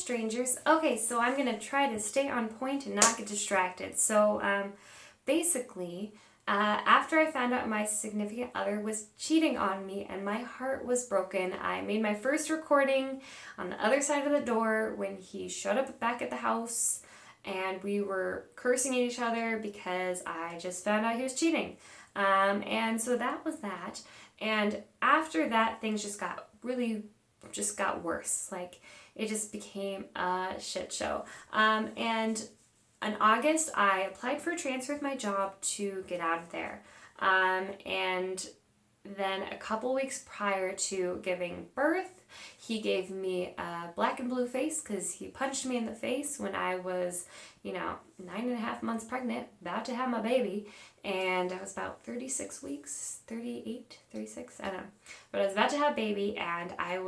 strangers. Okay, so I'm going to try to stay on point and not get distracted. So, basically, after I found out my significant other was cheating on me and my heart was broken, I made my first recording on the other side of the door when he showed up back at the house and we were cursing at each other because I just found out he was cheating. And so that was that. And after that, things just got worse. Like, it just became a shit show. And in August, I applied for a transfer with my job to get out of there. And then a couple weeks prior to giving birth, he gave me a black and blue face because he punched me in the face when I was, 9.5 months pregnant, about to have my baby. And I was about 36 weeks, 38, 36, I don't know. But I was about to have a baby and I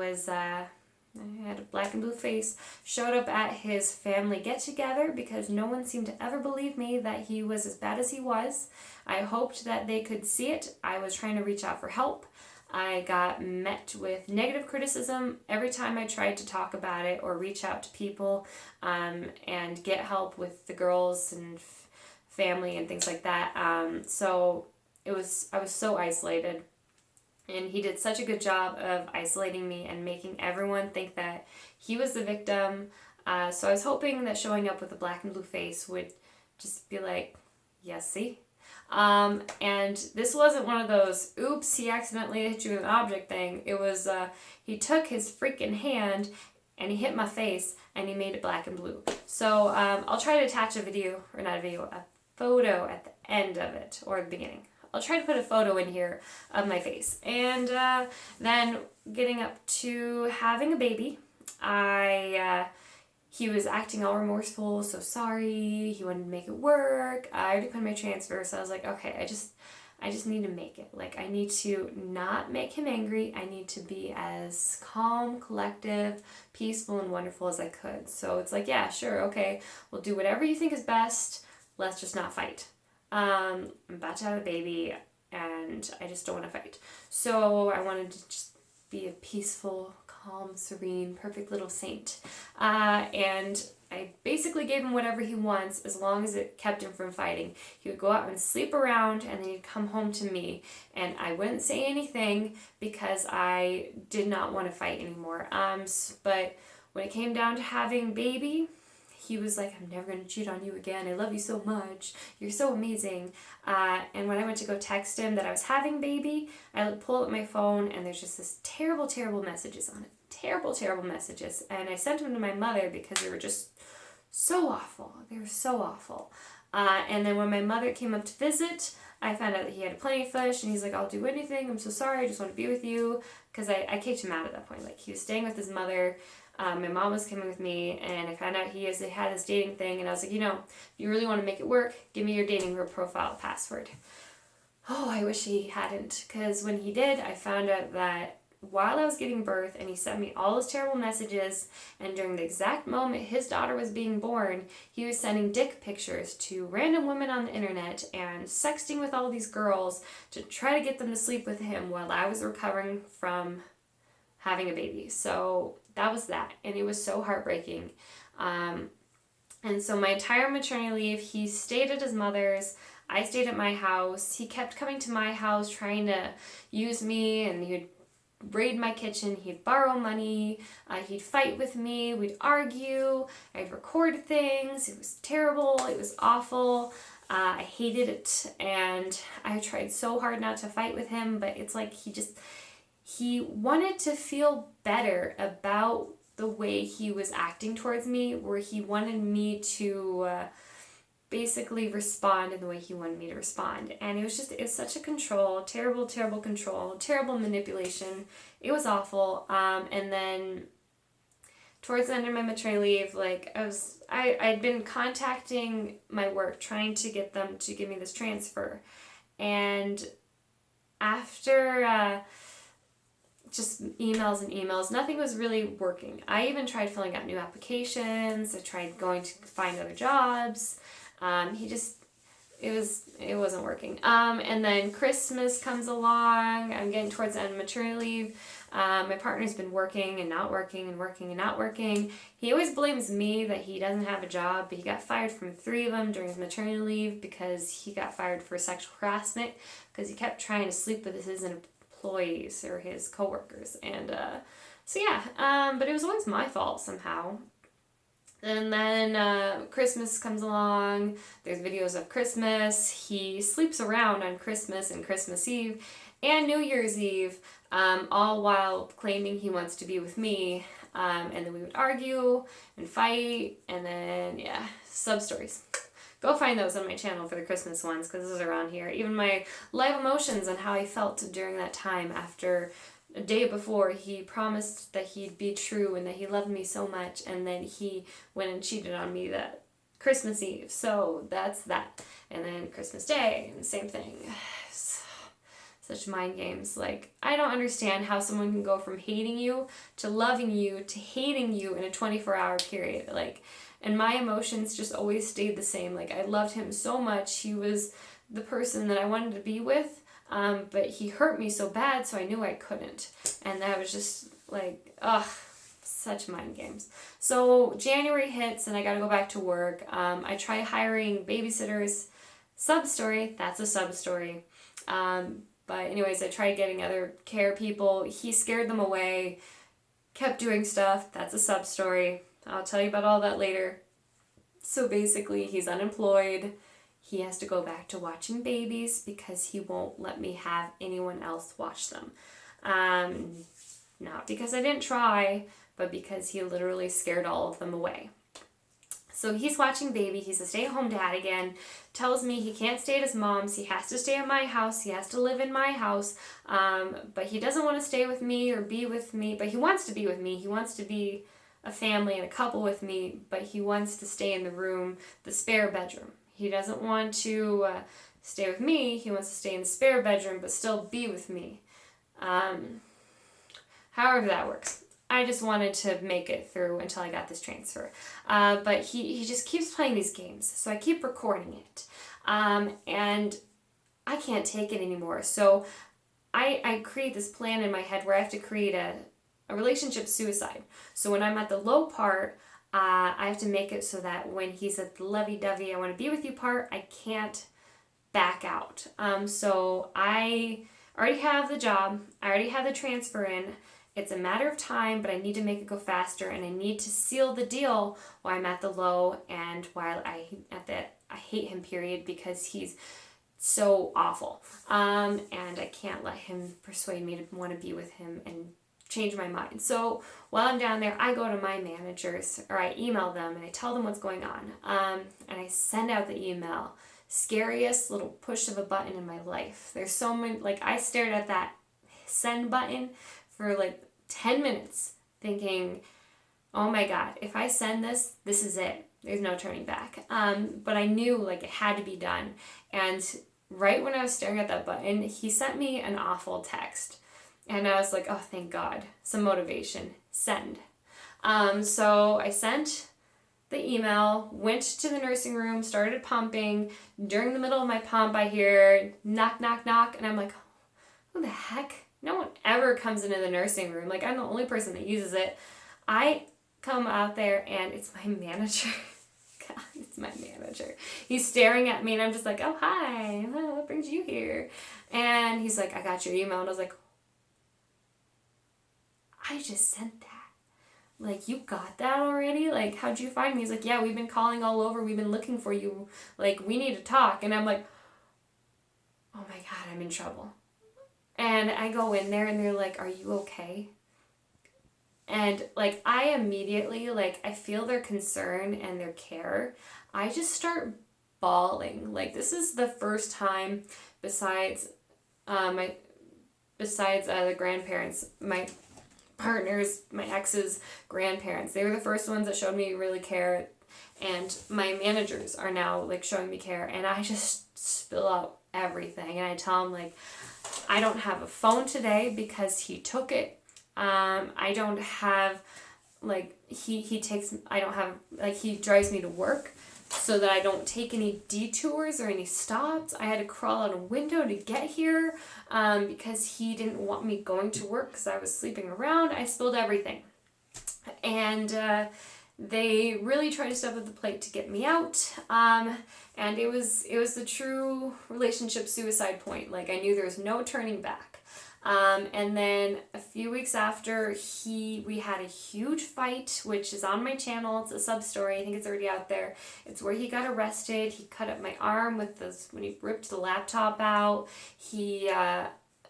had a black and blue face, showed up at his family get-together because no one seemed to ever believe me that he was as bad as he was. I hoped that they could see it. I was trying to reach out for help. I got met with negative criticism every time I tried to talk about it or reach out to people and get help with the girls and family and things like that. So I was so isolated. And he did such a good job of isolating me and making everyone think that he was the victim. So I was hoping that showing up with a black and blue face would just be like, yes, see? And this wasn't one of those, oops, he accidentally hit you with an object thing. It was, he took his freaking hand and he hit my face and he made it black and blue. So I'll try to attach a photo at the end of it or the beginning. I'll try to put a photo in here of my face. And then getting up to having a baby, he was acting all remorseful, so sorry, he wanted to make it work. I already put in my transfer, so I was like, okay, I just need to make it. Like, I need to not make him angry. I need to be as calm, collective, peaceful, and wonderful as I could. So it's like, yeah, sure, okay, we'll do whatever you think is best. Let's just not fight. I'm about to have a baby and I just don't want to fight. So I wanted to just be a peaceful, calm, serene, perfect little saint. And I basically gave him whatever he wants as long as it kept him from fighting. He would go out and sleep around and then he'd come home to me and I wouldn't say anything because I did not want to fight anymore. But when it came down to having baby, he was like, I'm never going to cheat on you again. I love you so much. You're so amazing. And when I went to go text him that I was having baby, I pull up my phone and there's just this terrible, terrible messages on it. Terrible, terrible messages. And I sent them to my mother because they were just so awful. They were so awful. And then when my mother came up to visit, I found out that he had a plenty of fish and he's like, I'll do anything. I'm so sorry. I just want to be with you. Because I kicked him out at that point. Like, he was staying with his mother. My mom was coming with me, and I found out he had his dating thing, and I was like, if you really want to make it work, give me your dating profile password. Oh, I wish he hadn't, because when he did, I found out that while I was giving birth, and he sent me all those terrible messages, and during the exact moment his daughter was being born, he was sending dick pictures to random women on the internet and sexting with all these girls to try to get them to sleep with him while I was recovering from having a baby. So that was that, and it was so heartbreaking. And so my entire maternity leave, he stayed at his mother's, I stayed at my house. He kept coming to my house trying to use me, and he would raid my kitchen, he'd borrow money, he'd fight with me, we'd argue, I'd record things. It was terrible, it was awful. I hated it, and I tried so hard not to fight with him, but it's like he wanted to feel better about the way he was acting towards me, where he wanted me to basically respond in the way he wanted me to respond. And it was such a control, terrible, terrible control, terrible manipulation. It was awful. And then towards the end of my maternity leave, like, I'd been contacting my work, trying to get them to give me this transfer. And after just emails and emails, nothing was really working. I even tried filling out new applications. I tried going to find other jobs. It wasn't working. And then Christmas comes along. I'm getting towards the end of maternity leave. My partner's been working and not working and working and not working. He always blames me that he doesn't have a job, but he got fired from 3 of them during his maternity leave because he got fired for sexual harassment because he kept trying to sleep with his employees or his coworkers. And so yeah, but it was always my fault somehow. And then Christmas comes along. There's videos of Christmas. He sleeps around on Christmas and Christmas Eve and New Year's Eve, all while claiming he wants to be with me. And then we would argue and fight. And then, yeah, sub-stories. Go find those on my channel for the Christmas ones because those are on here. Even my live emotions on how I felt during that time after a day before he promised that he'd be true and that he loved me so much, and then he went and cheated on me that Christmas Eve. So that's that. And then Christmas Day, and same thing. Such mind games. Like, I don't understand how someone can go from hating you to loving you to hating you in a 24-hour period. Like, and my emotions just always stayed the same. Like, I loved him so much. He was the person that I wanted to be with. But he hurt me so bad, so I knew I couldn't. And that was just like, ugh, such mind games. So January hits and I gotta go back to work. I try hiring babysitters. Sub-story, that's a sub-story. But anyways, I tried getting other care people. He scared them away, kept doing stuff. That's a sub-story. I'll tell you about all that later. So basically, he's unemployed. He has to go back to watching babies because he won't let me have anyone else watch them. Not because I didn't try, but because he literally scared all of them away. So he's watching baby. He's a stay-at-home dad again. Tells me he can't stay at his mom's. He has to stay at my house. He has to live in my house. But he doesn't want to stay with me or be with me. But he wants to be with me. He wants to be a family and a couple with me. But he wants to stay in the room, the spare bedroom. He doesn't want to stay with me. He wants to stay in the spare bedroom but still be with me. However that works. I just wanted to make it through until I got this transfer. But he just keeps playing these games. So I keep recording it. And I can't take it anymore. So I create this plan in my head where I have to create a relationship suicide. So when I'm at the low part, I have to make it so that when he's at the lovey-dovey, I want to be with you part, I can't back out. So I already have the job. I already have the transfer in. It's a matter of time, but I need to make it go faster, and I need to seal the deal while I'm at the low and while I hate him, period, because he's so awful. And I can't let him persuade me to want to be with him and change my mind. So while I'm down there, I go to my managers, or I email them and I tell them what's going on. And I send out the email. Scariest little push of a button in my life. There's so many, like, I stared at that send button for like 10 minutes thinking, oh my God, if I send this, this is it. There's no turning back. But I knew like it had to be done. And right when I was staring at that button, he sent me an awful text. And I was like, oh, thank God. Some motivation. Send. So I sent the email, went to the nursing room, started pumping. During the middle of my pump, I hear knock, knock, knock. And I'm like, who the heck? No one ever comes into the nursing room. Like, I'm the only person that uses it. I come out there and it's my manager. God, it's my manager. He's staring at me and I'm just like, oh, hi. Oh, what brings you here? And he's like, I got your email. And I was like, I just sent that. Like, you got that already? Like, how'd you find me? He's like, yeah, we've been calling all over. We've been looking for you. Like, we need to talk. And I'm like, oh my God, I'm in trouble. And I go in there and they're like, are you okay? And like, I immediately, like, I feel their concern and their care. I just start bawling. Like, this is the first time besides the grandparents, my partners, my ex's grandparents. They were the first ones that showed me really care, and my managers are now like showing me care, and I just spill out everything, and I tell them like, I don't have a phone today because he took it. I don't have like he drives me to work, so that I don't take any detours or any stops. I had to crawl out a window to get here because he didn't want me going to work because I was sleeping around. I spilled everything. And they really tried to step up the plate to get me out. And it was the true relationship suicide point. Like, I knew there was no turning back. And then a few weeks after, we had a huge fight, which is on my channel. It's a sub story. I think it's already out there. It's where he got arrested. He cut up my arm when he ripped the laptop out. He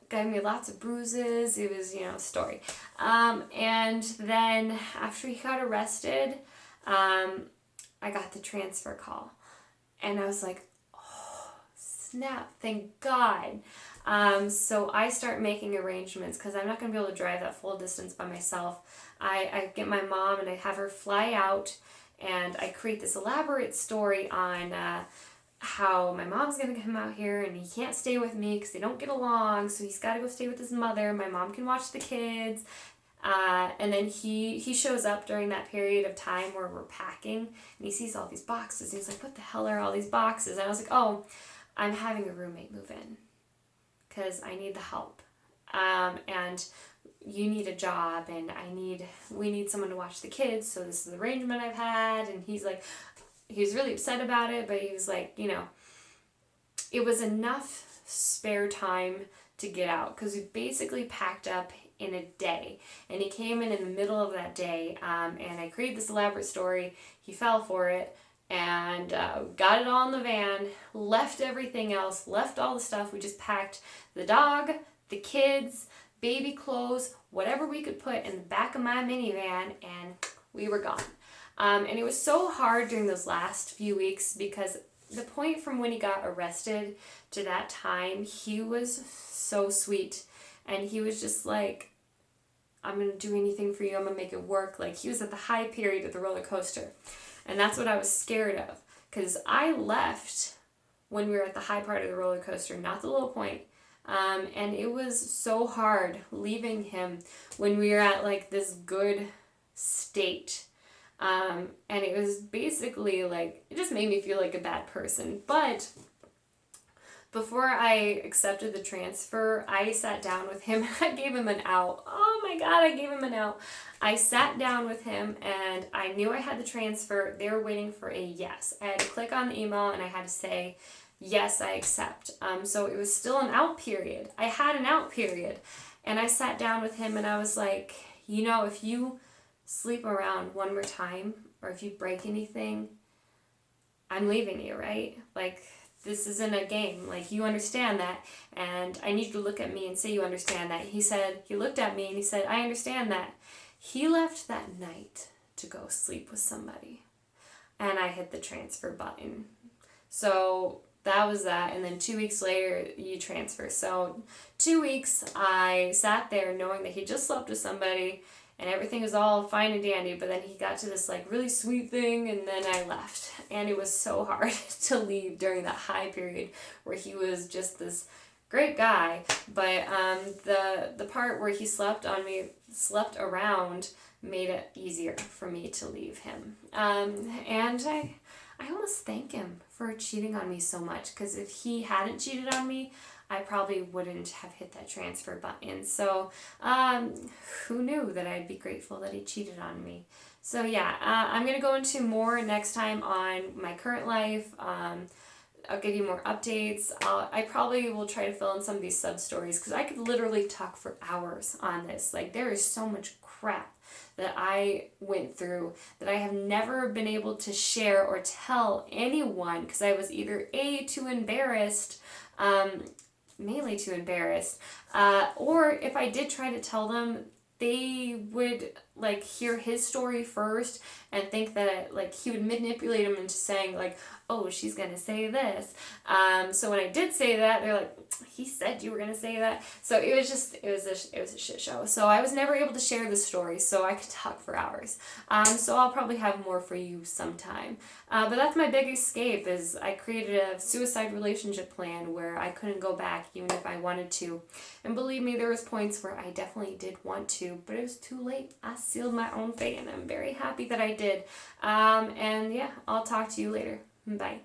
gave me lots of bruises. It was, a story. And then after he got arrested, I got the transfer call. And I was like, oh, snap, thank God. So I start making arrangements because I'm not going to be able to drive that full distance by myself. I get my mom and I have her fly out, and I create this elaborate story on how my mom's going to come out here and he can't stay with me because they don't get along, so he's got to go stay with his mother. My mom can watch the kids. And then he shows up during that period of time where we're packing, and he sees all these boxes. And he's like, what the hell are all these boxes? And I was like, oh, I'm having a roommate move in because I need the help. And you need a job, and we need someone to watch the kids, so this is the arrangement I've had. And he was really upset about it, but he was like, it was enough spare time to get out, because we basically packed up in a day, and he came in the middle of that day, and I created this elaborate story. He fell for it, and got it all in the van, left everything else, left all the stuff. We just packed the dog, the kids, baby clothes, whatever we could put in the back of my minivan, and we were gone. And it was so hard during those last few weeks, because the point from when he got arrested to that time, he was so sweet, and he was just like, I'm going to do anything for you, I'm going to make it work. Like, he was at the high period of the roller coaster. And that's what I was scared of, because I left when we were at the high part of the roller coaster, not the low point. And it was so hard leaving him when we were at like this good state. And it was basically like, it just made me feel like a bad person. But before I accepted the transfer, I sat down with him. I gave him an out. Oh my God, I gave him an out. I sat down with him, and I knew I had the transfer. They were waiting for a yes. I had to click on the email, and I had to say, yes, I accept. So it was still an out period. I had an out period. And I sat down with him, and I was like, if you sleep around one more time, or if you break anything, I'm leaving you, right? Like, this isn't a game. Like, you understand that, and I need you to look at me and say you understand that. He looked at me and he said, I understand that. He left that night to go sleep with somebody, and I hit the transfer button. So that was that, and then 2 weeks later, you transfer. So 2 weeks, I sat there knowing that he just slept with somebody, and everything was all fine and dandy, but then he got to this like really sweet thing, and then I left. And it was so hard to leave during that high period where he was just this great guy. But the part where he slept around, made it easier for me to leave him. And I almost thank him for cheating on me so much, because if he hadn't cheated on me, I probably wouldn't have hit that transfer button. So who knew that I'd be grateful that he cheated on me. So yeah, I'm going to go into more next time on my current life. I'll give you more updates. I probably will try to fill in some of these sub-stories, because I could literally talk for hours on this. Like, there is so much crap that I went through that I have never been able to share or tell anyone, because I was either too embarrassed, mainly too embarrassed, or if I did try to tell them, they would like hear his story first and think that like he would manipulate him into saying like, oh, she's gonna say this. So when I did say that, they're like, he said you were gonna say that. So it was a shit show. So I was never able to share the story, so I could talk for hours. So I'll probably have more for you sometime. But that's my big escape, is I created a suicide relationship plan where I couldn't go back even if I wanted to. And believe me, there was points where I definitely did want to, but it was too late. I sealed my own fate, and I'm very happy that I did. And yeah, I'll talk to you later. Bye.